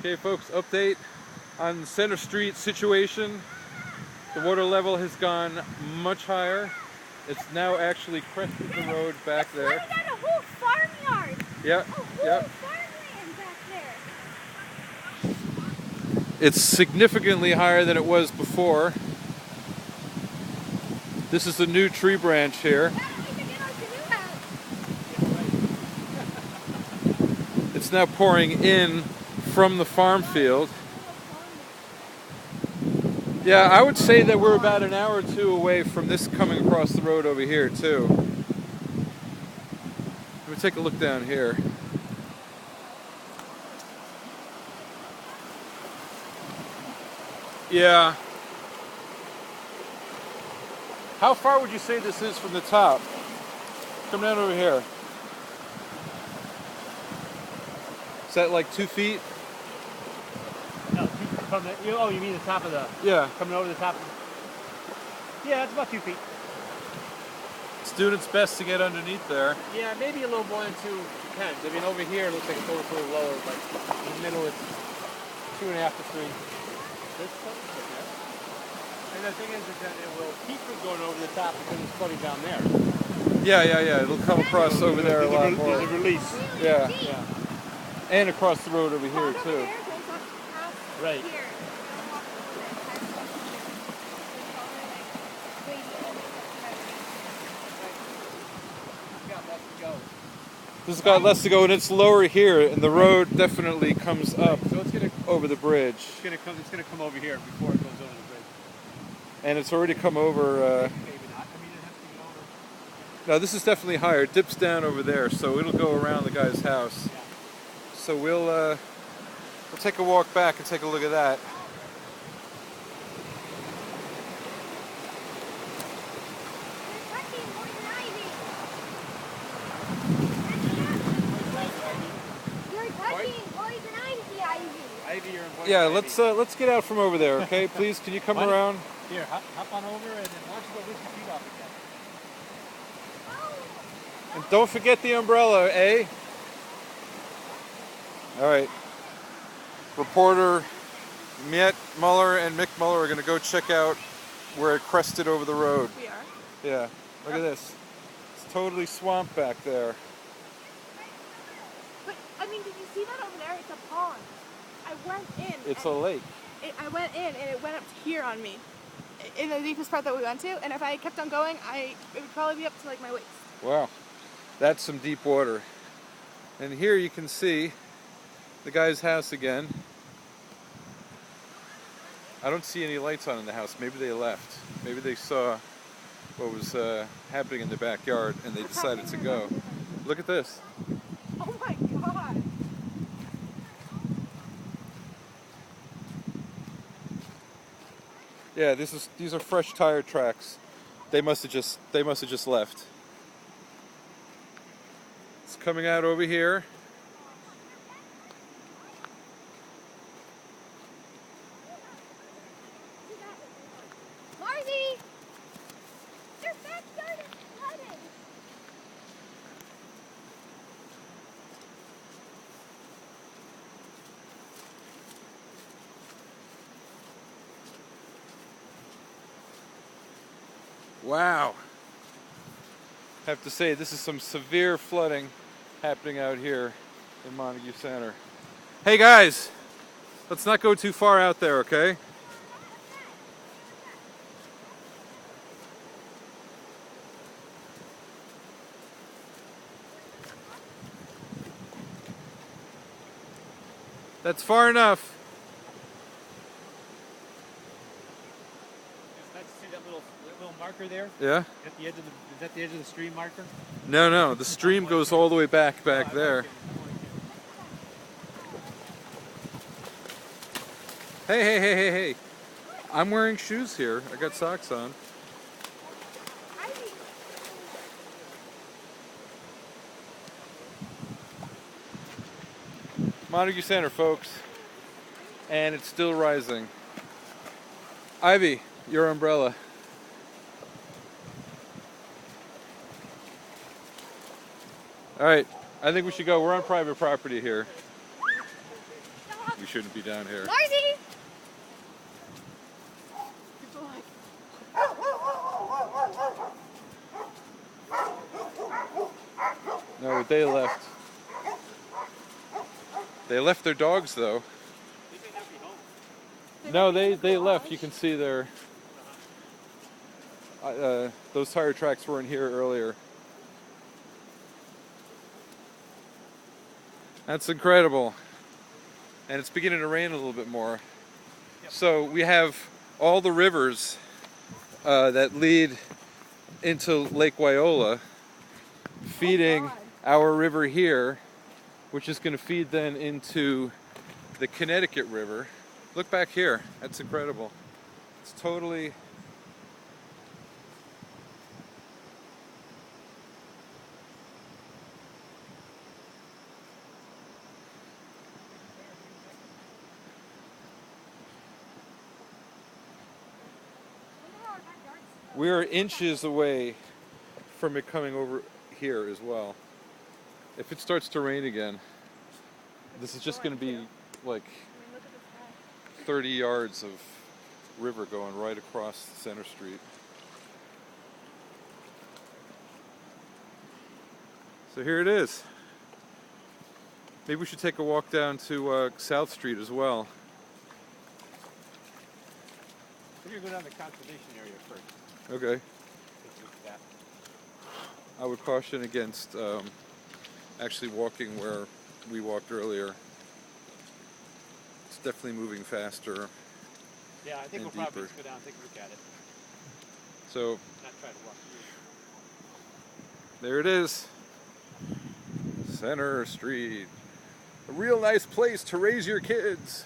Okay folks, update on Center Street situation. The water level has gone much higher. It's now actually crested the road back there. It's flooded out a whole farmyard. Yeah, A whole farmland back there. It's significantly higher than it was before. This is the new tree branch here. It's now pouring in from the farm field. Yeah, I would say that we're about an hour or two away from this coming across the road over here too. Let me take a look down here. Yeah. How far would you say this is from the top? Come down over here. Is that like 2 feet? No, from the, oh, you mean the top of the... Yeah. Coming over the top? Yeah, it's about 2 feet. It's doing its best to get underneath there. Yeah, maybe a little more than 2 depends. I mean, over here it looks like it's a little lower, but in the middle it's 2.5 to 3. And the thing is that it will keep from going over the top because it's flooding down there. Yeah. It'll come across over there a lot more. There's a release. Yeah. And across the road over here too. Right. This has got less to go, and it's lower here, and the road definitely comes up So it's gonna over the bridge. It's gonna come over here before it goes over the bridge. And it's already come over. Maybe not. I mean, it has to get over. No, this is definitely higher. It dips down over there, so it'll go around the guy's house. Yeah. So we'll take a walk back and take a look at that. Yeah, let's get out from over there, okay? Please, can you come around? Here, hop on over, and then why don't you go lift your feet off again? And don't forget the umbrella, eh? All right. Reporter Miet Muller and Mick Muller are going to go check out where it crested over the road. We are. Yeah, look at this. It's totally swamp back there. But, I mean, did you see that over there? It's a pond. I went in. It's a lake. I went in, and it went up to here on me. In the deepest part that we went to, and if I kept on going, it would probably be up to like my waist. Wow, that's some deep water. And here you can see the guy's house again. I don't see any lights on in the house. Maybe they left. Maybe they saw what was happening in the backyard and they decided to go. Look at this. Oh my god. Yeah, these are fresh tire tracks. They must have just left. It's coming out over here. Marty! Your backyard is flooded! Wow. Have to say, this is some severe flooding happening out here in Montague Center. Hey guys, let's not go too far out there, okay? That's far enough. See that little marker there? Yeah? At the edge of is that the edge of the stream marker? No, the stream goes all the way back there. Hey. I'm wearing shoes here. I got socks on. Montague Center, folks. And it's still rising. Ivy, your umbrella. All right, I think we should go. We're on private property here. we shouldn't be down here. Marcy! Good boy. No, but they left. They left their dogs though. They may not be home. No, might be in the they left. garage. You can see their those tire tracks weren't here earlier. That's incredible. And it's beginning to rain a little bit more. Yep. So we have all the rivers that lead into Lake Wyola feeding God. our river here, which is going to feed then into the Connecticut River. Look back here. That's incredible. It's totally... We are inches away from it coming over here as well. If it starts to rain again, this is just going to be like I mean, look at this guy. 30 yards of river going right across Center Street. So here it is. Maybe we should take a walk down to South Street as well. We're gonna go down the conservation area first. Okay. That. I would caution against actually walking where we walked earlier. It's definitely moving faster. Yeah, I think And we'll probably deeper. just go down and take a look at it. So Not try to walk through. there it is. Center Street. A real nice place to raise your kids.